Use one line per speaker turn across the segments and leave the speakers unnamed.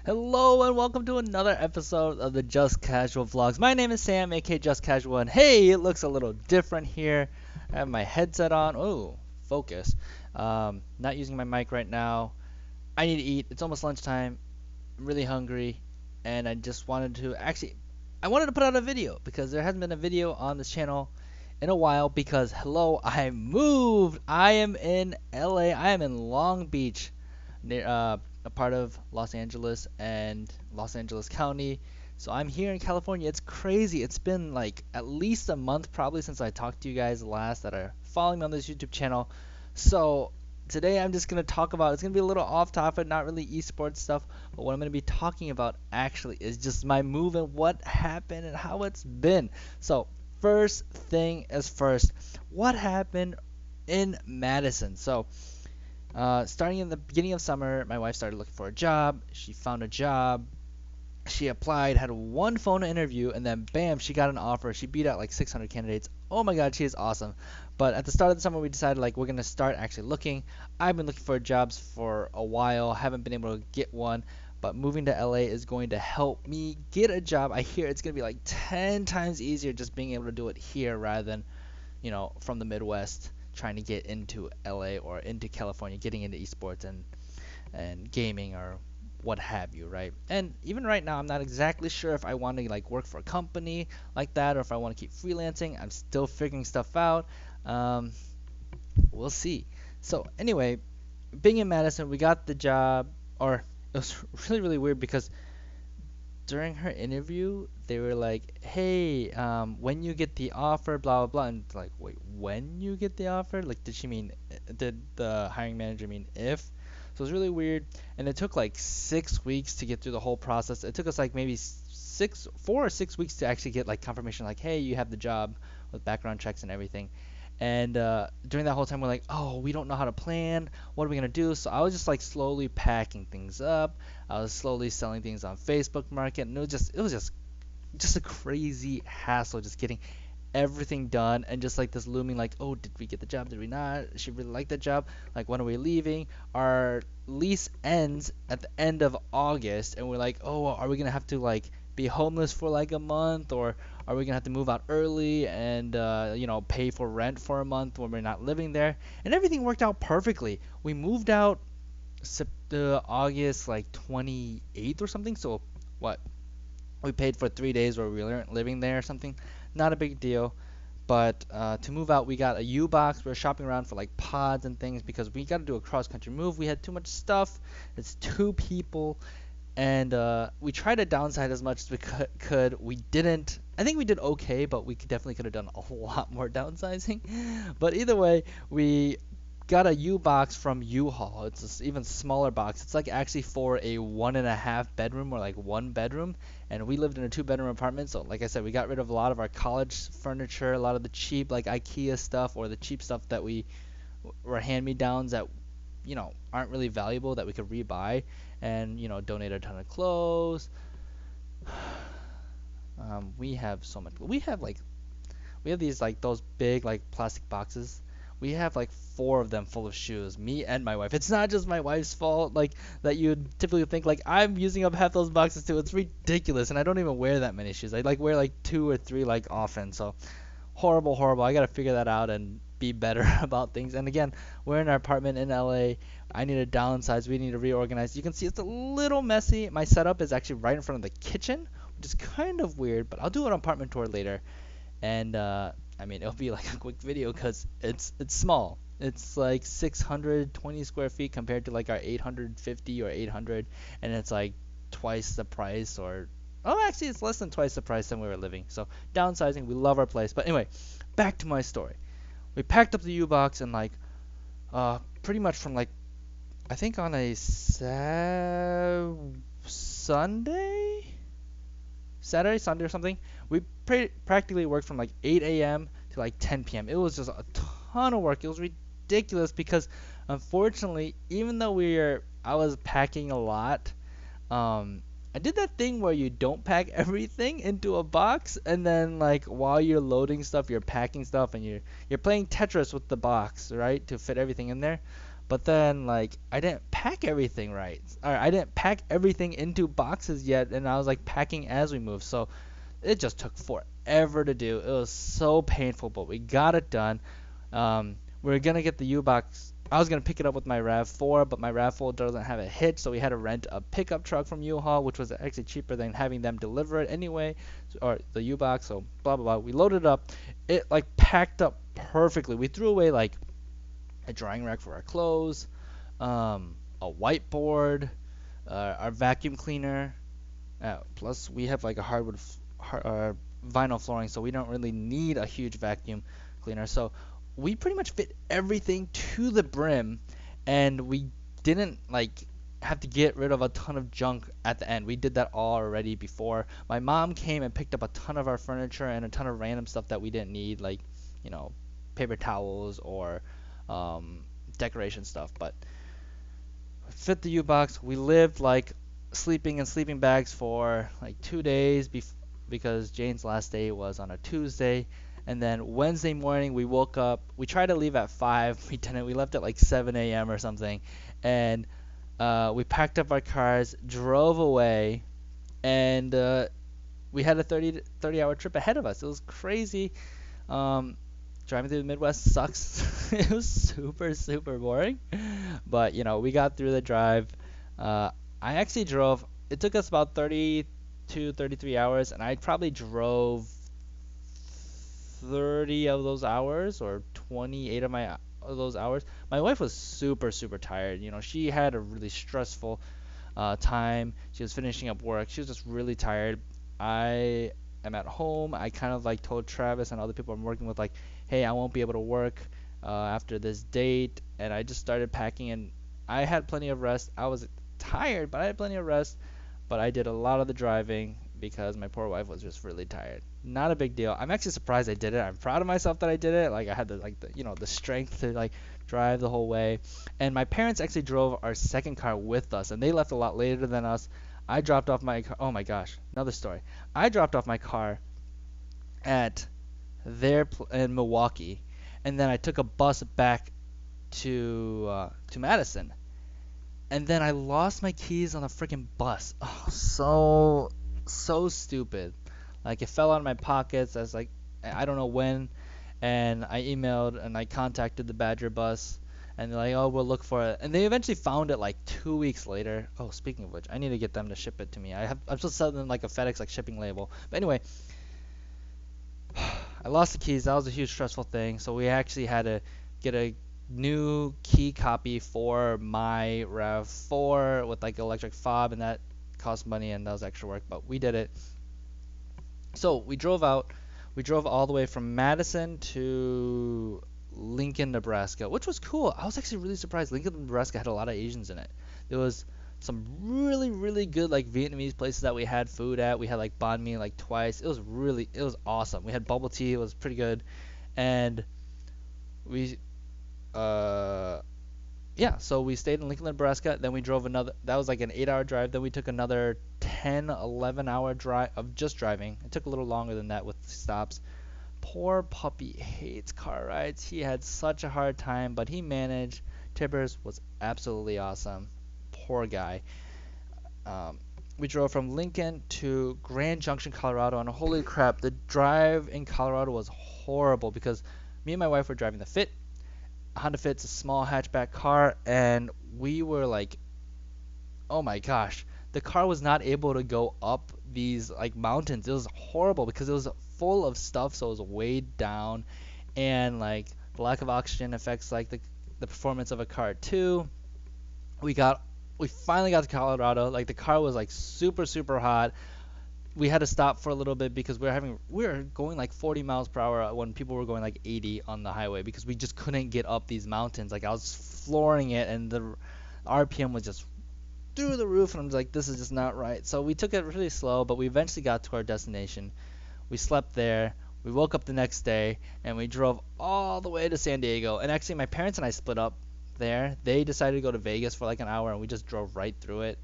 Hello and welcome to another episode of the Just Casual Vlogs. My name is Sam, aka Just Casual, and hey, it looks a little different here. I have my headset on. Oh, focus. Not using my mic right now. I need to eat. It's almost lunchtime. I'm really hungry, and I just wanted to I wanted to put out a video because there hasn't been a video on this channel in a while because hello, I moved. I am in LA. I am in Long Beach, near a part of Los Angeles and Los Angeles County. So I'm here in California. It's crazy. It's been like at least a month probably since I talked to you guys last that are following me on this YouTube channel. So today I'm just gonna talk about, it's gonna be a little off topic, not really esports stuff, but what I'm gonna be talking about actually is just my move and what happened and how it's been. So first thing is first, what happened in Madison? So starting in the beginning of summer, my wife started looking for a job. She found a job. She applied, had one phone interview, and then bam, she got an offer. She beat out like 600 candidates. Oh my God, she is awesome. But at the start of the summer, we decided like we're gonna start actually looking. I've been looking for jobs for a while, haven't been able to get one. But moving to LA is going to help me get a job. I hear it's gonna be like 10 times easier just being able to do it here rather than from the Midwest trying to get into LA or into California, getting into esports and gaming or what have you, right? And even right now, I'm not exactly sure if I want to like work for a company like that or if I want to keep freelancing. I'm still figuring stuff out. Um, we'll see. So anyway, being in Madison, we got the job, or it was really weird because during her interview, they were like, "Hey, when you get the offer, blah blah blah," and it's like, wait, when you get the offer? Like, did she mean? Did the hiring manager mean if? So it was really weird, and it took like 6 weeks to get through the whole process. It took us like maybe 4 or 6 weeks to actually get like confirmation, like, "Hey, you have the job," with background checks and everything. And during that whole time, we're like, "Oh, we don't know how to plan. What are we gonna do?" So I was just like slowly packing things up. I was slowly selling things on Facebook Market, and it was just a crazy hassle just getting everything done and just like this looming like, oh, did we get the job? Did we not? She really liked the job. Like, when are we leaving? Our lease ends at the end of August, and we're like, oh, are we gonna have to like be homeless for like a month, or are we gonna have to move out early and pay for rent for a month when we're not living there? And everything worked out perfectly. We moved out August like 28th or something. So what? We paid for 3 days where we weren't living there or something. Not a big deal. But to move out, we got a U box. We were shopping around for like pods and things because we got to do a cross country move. We had too much stuff. It's two people, and we tried to downsize as much as we could. We didn't. I think we did okay, but we definitely could have done a lot more downsizing. But either way, we got a U box from U-Haul. It's an even smaller box. It's like actually for a 1.5 bedroom or like 1 bedroom, and we lived in a 2 bedroom apartment. So like I said, we got rid of a lot of our college furniture, a lot of the cheap like IKEA stuff or the cheap stuff that we were hand-me-downs that aren't really valuable that we could rebuy, and donate a ton of clothes. We have so much. We have these like those big like plastic boxes. We have like four of them full of shoes. Me and my wife. It's not just my wife's fault like that you'd typically think like I'm using up half those boxes too. It's ridiculous, and I don't even wear that many shoes. I like wear like two or three like often. So horrible, horrible. I gotta figure that out and be better about things. And again, we're in our apartment in LA. I need to downsize. We need to reorganize. You can see it's a little messy. My setup is actually right in front of the kitchen, which is kind of weird, but I'll do an apartment tour later. And I mean, it'll be like a quick video because it's small. It's like 620 square feet compared to like our 850 or 800, and it's like twice the price, or oh, actually, it's less than twice the price than we were living. So downsizing, we love our place. But anyway, back to my story. We packed up the U-Box and like pretty much from like I think on a Sunday, Sunday or something. We practically worked from like 8 a.m. to like 10 p.m. It was just a ton of work. It was ridiculous because unfortunately, even though I was packing a lot, I did that thing where you don't pack everything into a box, and then like while you're loading stuff, you're packing stuff, and you're playing Tetris with the box, right, to fit everything in there. But then like I didn't pack everything right, or I didn't pack everything into boxes yet, and I was like packing as we moved, so it just took forever to do. It was so painful, but we got it done. We are gonna get the U-Box. I was gonna pick it up with my RAV4, but my RAV4 doesn't have a hitch, so we had to rent a pickup truck from U-Haul, which was actually cheaper than having them deliver it anyway, or the U-Box. So blah blah blah. We loaded it up. It like packed up perfectly. We threw away like a drying rack for our clothes, a whiteboard, our vacuum cleaner. Plus, we have like a vinyl flooring, so we don't really need a huge vacuum cleaner. So we pretty much fit everything to the brim, and we didn't like have to get rid of a ton of junk at the end. We did that all already before. My mom came and picked up a ton of our furniture and a ton of random stuff that we didn't need, like paper towels or decoration stuff. But fit the U-Box. We lived like sleeping in sleeping bags for like 2 days because Jane's last day was on a Tuesday. And then Wednesday morning we woke up. We tried to leave at 5. We didn't. We left at like 7 a.m. or something. And we packed up our cars, drove away, and we had a 30-hour trip ahead of us. It was crazy. Driving through the Midwest sucks. It was super, super boring. But, we got through the drive. I actually drove. It took us about 32, 33 hours, and I probably drove 30 of those hours or 28 of those hours. My wife was super, super tired. She had a really stressful time. She was finishing up work. She was just really tired. I am at home. I kind of like told Travis and other people I'm working with, like, hey, I won't be able to work after this date. And I just started packing, and I had plenty of rest. I was tired, but I had plenty of rest. But I did a lot of the driving because my poor wife was just really tired. Not a big deal. I'm actually surprised I did it. I'm proud of myself that I did it. Like I had the strength to like drive the whole way. And my parents actually drove our second car with us, and they left a lot later than us. I dropped off my car. Oh my gosh, another story. I dropped off my car at in Milwaukee, and then I took a bus back to Madison, and then I lost my keys on the freaking bus. Oh, so stupid. Like it fell out of my pockets. I was like, I don't know when, and I emailed and I contacted the Badger bus, and they're like, oh, we'll look for it. And they eventually found it like 2 weeks later. Oh, speaking of which, I need to get them to ship it to me. I'm supposed to send them like a FedEx like shipping label. But anyway, I lost the keys. That was a huge stressful thing. So we actually had to get a new key copy for my RAV4 with like electric fob, and that cost money and that was extra work, but we did it. So we drove out. We drove all the way from Madison to Lincoln, Nebraska, which was cool. I was actually really surprised. Lincoln, Nebraska had a lot of Asians in it. There was some really, really good like Vietnamese places that we had food at. We had like banh mi like twice. It was awesome. We had bubble tea. It was pretty good. And we so we stayed in Lincoln, Nebraska. Then we drove another. That was like an 8-hour drive. Then we took another 10, 11-hour drive of just driving. It took a little longer than that with stops. Poor puppy hates car rides. He had such a hard time, but he managed. Tibbers was absolutely awesome. Poor guy. We drove from Lincoln to Grand Junction, Colorado, and holy crap, the drive in Colorado was horrible because me and my wife were driving the Fit. Honda Fit's a small hatchback car, and we were like, oh my gosh, the car was not able to go up these like mountains. It was horrible because it was full of stuff, so it was weighed down, and like the lack of oxygen affects like the performance of a car too. We finally got to Colorado. Like the car was like super, super hot. We had to stop for a little bit because we were going like 40 miles per hour when people were going like 80 on the highway because we just couldn't get up these mountains. Like I was flooring it, and the RPM was just through the roof, and I'm like, this is just not right. So we took it really slow, but we eventually got to our destination. We slept there. We woke up the next day, and we drove all the way to San Diego. And actually, my parents and I split up there. They decided to go to Vegas for like an hour, and we just drove right through it.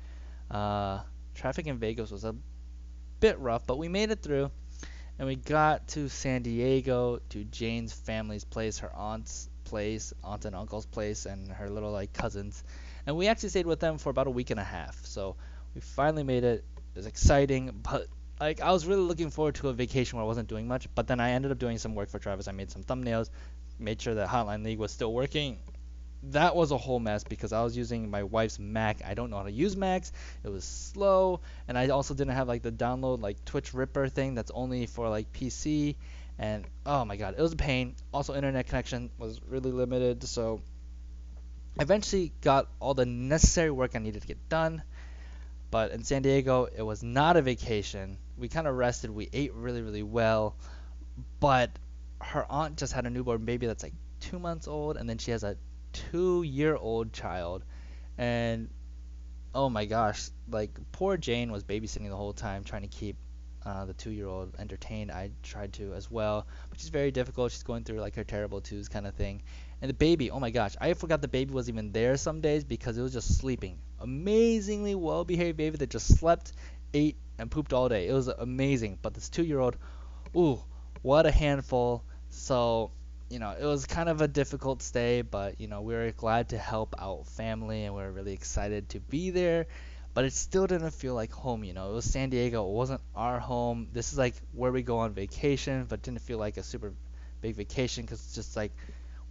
Traffic in Vegas was a bit rough, but we made it through, and we got to San Diego, to Jane's family's place. Her aunt's place, aunt and uncle's place, and her little like cousins, and we actually stayed with them for about a week and a half. So we finally made it. It was exciting, but like I was really looking forward to a vacation where I wasn't doing much. But then I ended up doing some work for Travis. I made some thumbnails, made sure that Hotline League was still working. That was a whole mess because I was using my wife's Mac. I don't know how to use Macs. It was slow, and I also didn't have like the download like Twitch Ripper thing that's only for like PC. And oh my god, it was a pain. Also, internet connection was really limited, so I eventually got all the necessary work I needed to get done. But in San Diego, it was not a vacation. We kind of rested. We ate really, really well. But her aunt just had a newborn baby that's like 2 months old, and then she has a 2-year-old child. And oh my gosh, like poor Jane was babysitting the whole time, trying to keep the 2-year-old entertained. I tried to as well, which is very difficult. She's going through like her terrible twos kind of thing. And the baby, oh my gosh, I forgot the baby was even there some days because it was just sleeping. Amazingly well-behaved baby that just slept, ate, and pooped all day. It was amazing. But this 2-year-old, ooh, what a handful. So, it was kind of a difficult stay, but, we were glad to help out family and we were really excited to be there. But it still didn't feel like home, It was San Diego. It wasn't our home. This is like where we go on vacation, but didn't feel like a super big vacation because it's just like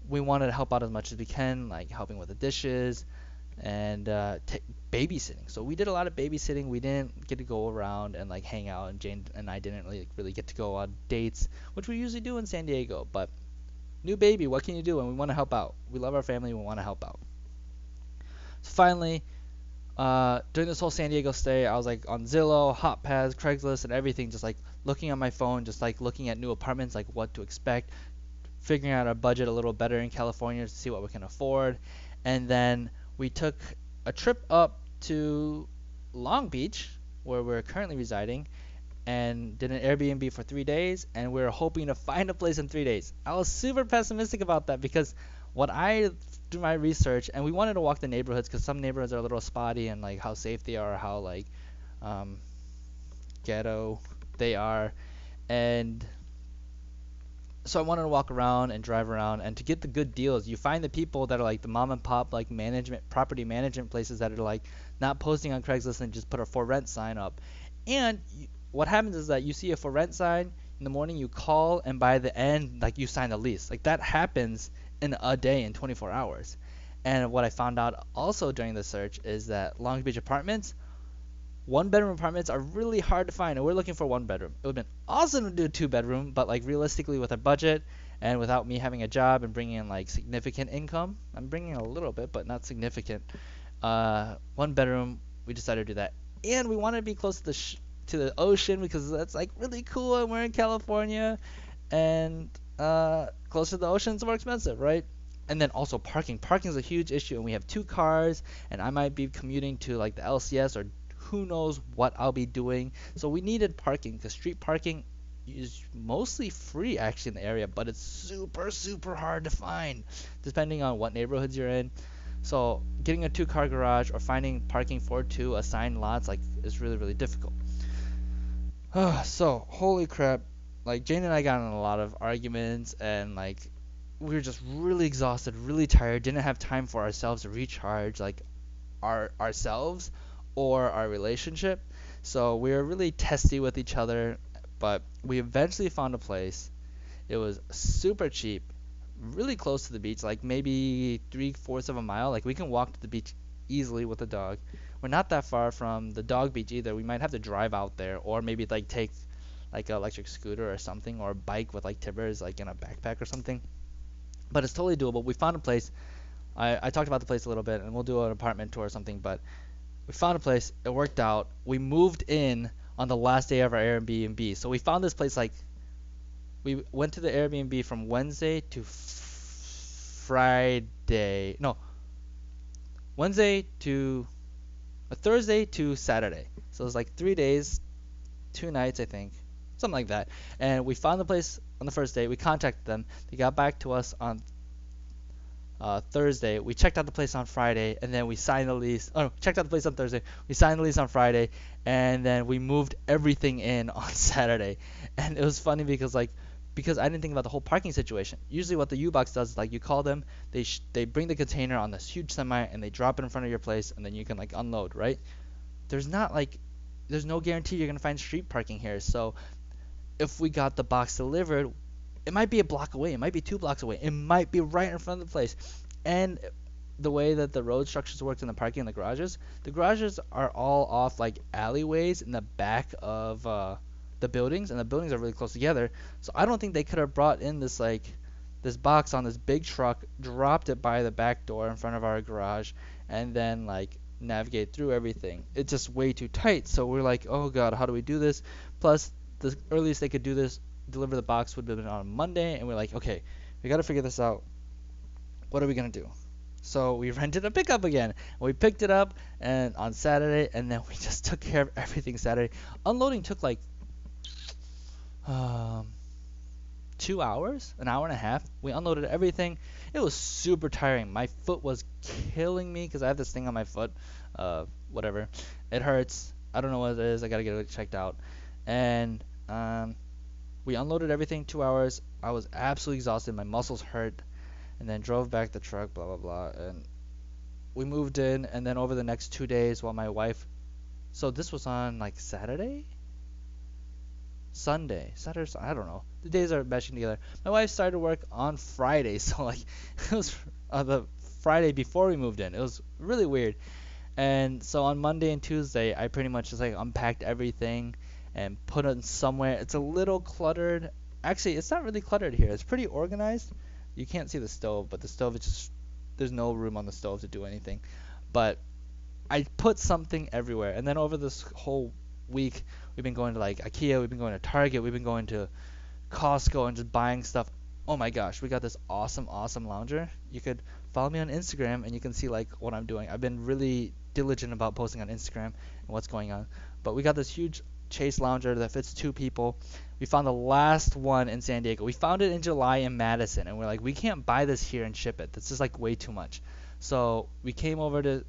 we wanted to help out as much as we can, like helping with the dishes and babysitting. So we did a lot of babysitting. We didn't get to go around and like hang out, and Jane and I didn't really get to go on dates, which we usually do in San Diego. But new baby, what can you do? And we want to help out. We love our family. We want to help out. So finally, during this whole San Diego stay, I was like on Zillow, HotPads, Craigslist, and everything, just like looking on my phone, just like looking at new apartments, like what to expect, figuring out our budget a little better in California to see what we can afford. And then we took a trip up to Long Beach, where we're currently residing, and did an Airbnb for 3 days, and we were hoping to find a place in 3 days. I was super pessimistic about that because what I do my research, and we wanted to walk the neighborhoods because some neighborhoods are a little spotty and like how safe they are, how like ghetto they are, and so I wanted to walk around and drive around, and to get the good deals, you find the people that are like the mom and pop like property management places that are like not posting on Craigslist and just put a for rent sign up. And what happens is that you see a for rent sign in the morning, you call, and by the end, like you sign the lease. Like that happens in a day, in 24 hours. And what I found out also during the search is that Long Beach apartments, 1-bedroom apartments are really hard to find, and we're looking for 1 bedroom. It would have been awesome to do a 2-bedroom, but like realistically with our budget and without me having a job and bringing in like significant income, I'm bringing in a little bit, but not significant. 1 bedroom, we decided to do that, and we wanted to be close to the ocean because that's like really cool, and we're in California, and closer to the ocean is more expensive, right? And then also parking. Parking is a huge issue, and we have 2 cars, and I might be commuting to like the LCS or who knows what I'll be doing. So we needed parking because street parking is mostly free actually in the area, but it's super hard to find depending on what neighborhoods you're in. So getting a 2-car garage or finding parking for 2 assigned lots like is really difficult. So holy crap, like Jane and I got in a lot of arguments, and like we were just really exhausted, really tired, didn't have time for ourselves to recharge, like ourselves or our relationship. So we were really testy with each other, but we eventually found a place. It was super cheap, really close to the beach, like maybe 3/4 of a mile. Like we can walk to the beach easily with a dog. We're not that far from the dog beach either. We might have to drive out there, or maybe like take like an electric scooter or something, or a bike with like timbers like in a backpack or something. But it's totally doable. We found a place. I talked about the place a little bit, and we'll do an apartment tour or something, but we found a place. It worked out. We moved in on the last day of our Airbnb. So we found this place like we went to the Airbnb from Wednesday to Friday. No, Wednesday to Thursday to Saturday. So it was like 3 days, 2 nights, I think, something like that. And we found the place on the first day. We contacted them. They got back to us on Thursday. We checked out the place on Friday, and then we signed the lease. Oh, no, checked out the place on Thursday. We signed the lease on Friday, and then we moved everything in on Saturday. And it was funny because like because I didn't think about the whole parking situation. Usually what the U-Box does is like you call them, they bring the container on this huge semi and they drop it in front of your place and then you can like unload, right? There's not like there's no guarantee you're gonna find street parking here. So if we got the box delivered, it might be a block away, it might be 2 blocks away, it might be right in front of the place. And the way that the road structures worked in the parking in the garages are all off like alleyways in the back of the buildings, and the buildings are really close together. So I don't think they could have brought in this box on this big truck, dropped it by the back door in front of our garage, and then like navigate through everything. It's just way too tight. So we're like, oh god, how do we do this? Plus, the earliest they could do this, deliver the box, would have been on Monday, and we're like, okay, we got to figure this out. What are we gonna do? So we rented a pickup again. We picked it up and on Saturday, and then we just took care of everything Saturday. Unloading took like um, 2 hours, an hour and a half. We unloaded everything. It was super tiring. My foot was killing me because I have this thing on my foot. Whatever. It hurts. I don't know what it is. I gotta get it checked out. And we unloaded everything 2 hours. I was absolutely exhausted. My muscles hurt. And then drove back the truck, blah blah blah. And we moved in. And then over the next 2 days, while my wife, so this was on like Saturday, Sunday, Saturday, I don't know. The days are meshing together. My wife started work on Friday, so like it was the Friday before we moved in. It was really weird. And so on Monday and Tuesday, I pretty much just like unpacked everything and put it somewhere. It's a little cluttered. Actually, it's not really cluttered here. It's pretty organized. You can't see the stove, but the stove is just, there's no room on the stove to do anything. But I put something everywhere. And then over this whole week, we've been going to like IKEA, we've been going to Target, we've been going to Costco and just buying stuff. Oh my gosh, we got this awesome lounger. You could follow me on Instagram and you can see like what I'm doing. I've been really diligent about posting on Instagram and what's going on. But we got this huge Chase lounger that fits 2 people. We found the last one in San Diego. We found it in July in Madison, and we're like, we can't buy this here and ship it. That's just like way too much. So we came over to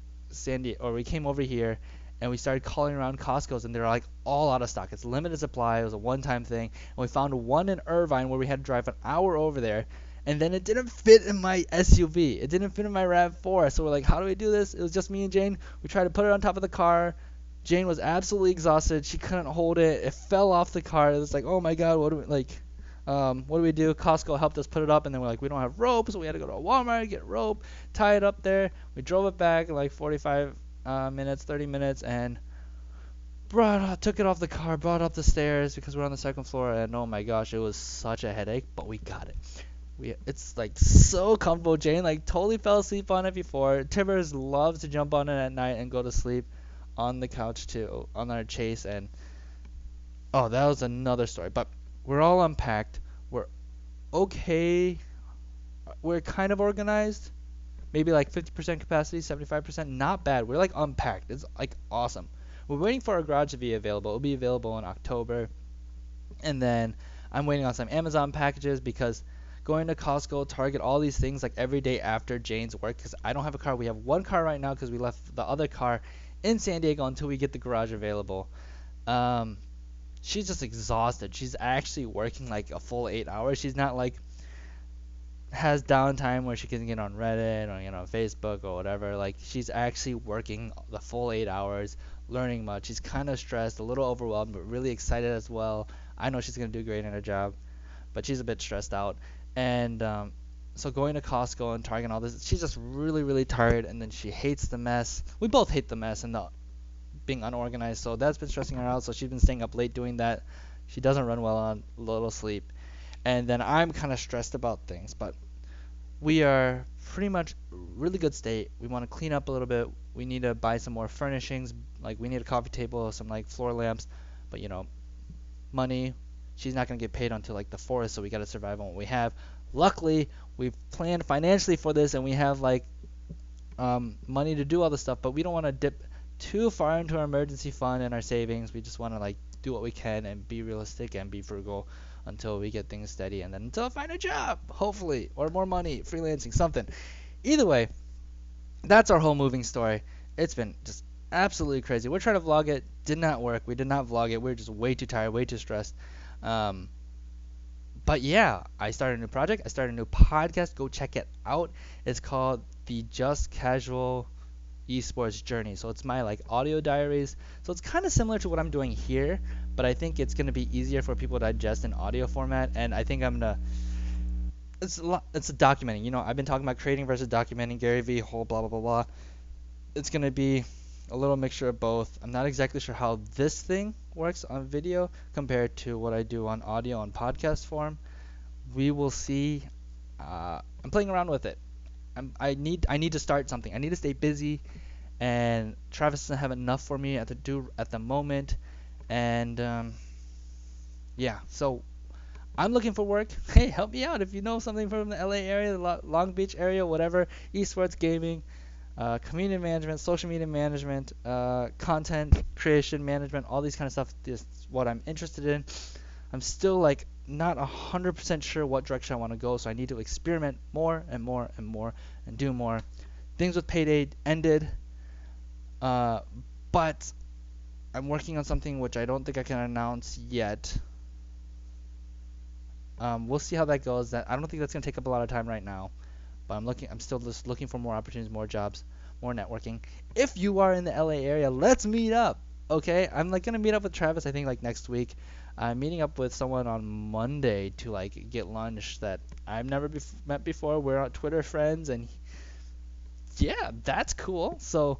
we came over here, and we started calling around Costco's, and they're like all out of stock. It's limited supply. It was a one-time thing. And we found one in Irvine where we had to drive an hour over there, and then it didn't fit in my SUV. It didn't fit in my RAV4. So we're like, how do we do this? It was just me and Jane. We tried to put it on top of the car. Jane was absolutely exhausted. She couldn't hold it. It fell off the car. It was like, oh my god, what do we do? Costco helped us put it up, and then we're like, we don't have rope, so we had to go to Walmart, get rope, tie it up there. We drove it back in like 45 minutes, 30 minutes, and took it off the car, brought it up the stairs because we're on the second floor, and oh my gosh, it was such a headache, but we got it. It's like so comfortable. Jane like totally fell asleep on it before. Timbers loves to jump on it at night and go to sleep on the couch too, on our Chase. And oh, that was another story. But we're all unpacked. We're okay. We're kind of organized. Maybe like 50% capacity, 75%. Not bad. We're like unpacked. It's like awesome. We're waiting for our garage to be available. It'll be available in October. And then I'm waiting on some Amazon packages because going to Costco, Target, all these things like every day after Jane's work, because I don't have a car. We have one car right now because we left the other car in San Diego until we get the garage available. She's just exhausted. She's actually working like a full 8 hours. She's not like has downtime where she can get on Reddit or on Facebook or whatever. Like she's actually working the full 8 hours, learning much. She's kind of stressed, a little overwhelmed, but really excited as well. I know she's gonna do great in her job, but she's a bit stressed out. And so going to Costco and Target and all this, she's just really tired, and then she hates the mess. We both hate the mess and the being unorganized, so that's been stressing her out. So she's been staying up late doing that. She doesn't run well on little sleep. And then I'm kind of stressed about things, but we are pretty much really good state. We want to clean up a little bit. We need to buy some more furnishings, like we need a coffee table, some like floor lamps, but money. She's not going to get paid until like the 4th, so we got to survive on what we have. Luckily, we've planned financially for this, and we have like money to do all this stuff, but we don't want to dip too far into our emergency fund and our savings. We just want to like do what we can and be realistic and be frugal until we get things steady, and then until I find a job, hopefully, or more money, freelancing, something. Either way, that's our whole moving story. It's been just absolutely crazy. We're trying to vlog it. Did not work. We did not vlog it. We were just way too tired, way too stressed. But yeah, I started a new project. I started a new podcast. Go check it out. It's called the Just Casual eSports Journey. So it's my like audio diaries. So it's kind of similar to what I'm doing here, but I think it's gonna be easier for people to digest in audio format. And I think I'm gonna it's a documenting. I've been talking about creating versus documenting, Gary V, whole blah blah blah blah. It's gonna be a little mixture of both. I'm not exactly sure how this thing works on video compared to what I do on audio on podcast form. We will see. I'm playing around with it. I need to start something. I need to stay busy, and Travis doesn't have enough for me at the moment, and yeah. So I'm looking for work. Hey, help me out if you know something from the LA area, the Long Beach area, whatever. Esports gaming, community management, social media management, content creation management, all these kind of stuff is what I'm interested in. I'm still like not 100% sure what direction I want to go, so I need to experiment more and more and more and do more. Things with Payday ended, but I'm working on something which I don't think I can announce yet. We'll see how that goes. I don't think that's gonna take up a lot of time right now, but I'm still just looking for more opportunities, more jobs, more networking. If you are in the LA area, let's meet up. Okay, I'm like gonna meet up with Travis. I think like next week. I'm meeting up with someone on Monday to like get lunch that I've never met before. We're on Twitter friends, and yeah, that's cool. So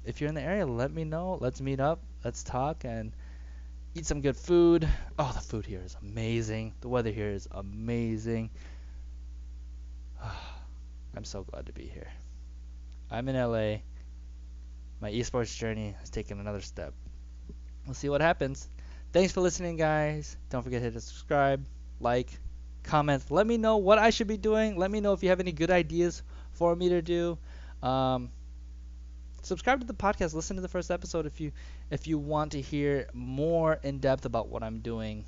if you're in the area, let me know. Let's meet up. Let's talk and eat some good food. Oh, the food here is amazing. The weather here is amazing. I'm so glad to be here. I'm in LA. My esports journey has taken another step. We'll see what happens. Thanks for listening, guys. Don't forget to hit subscribe, like, comment. Let me know what I should be doing. Let me know if you have any good ideas for me to do. Subscribe to the podcast. Listen to the first episode if you want to hear more in depth about what I'm doing.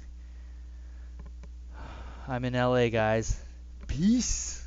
I'm in LA, guys. Peace.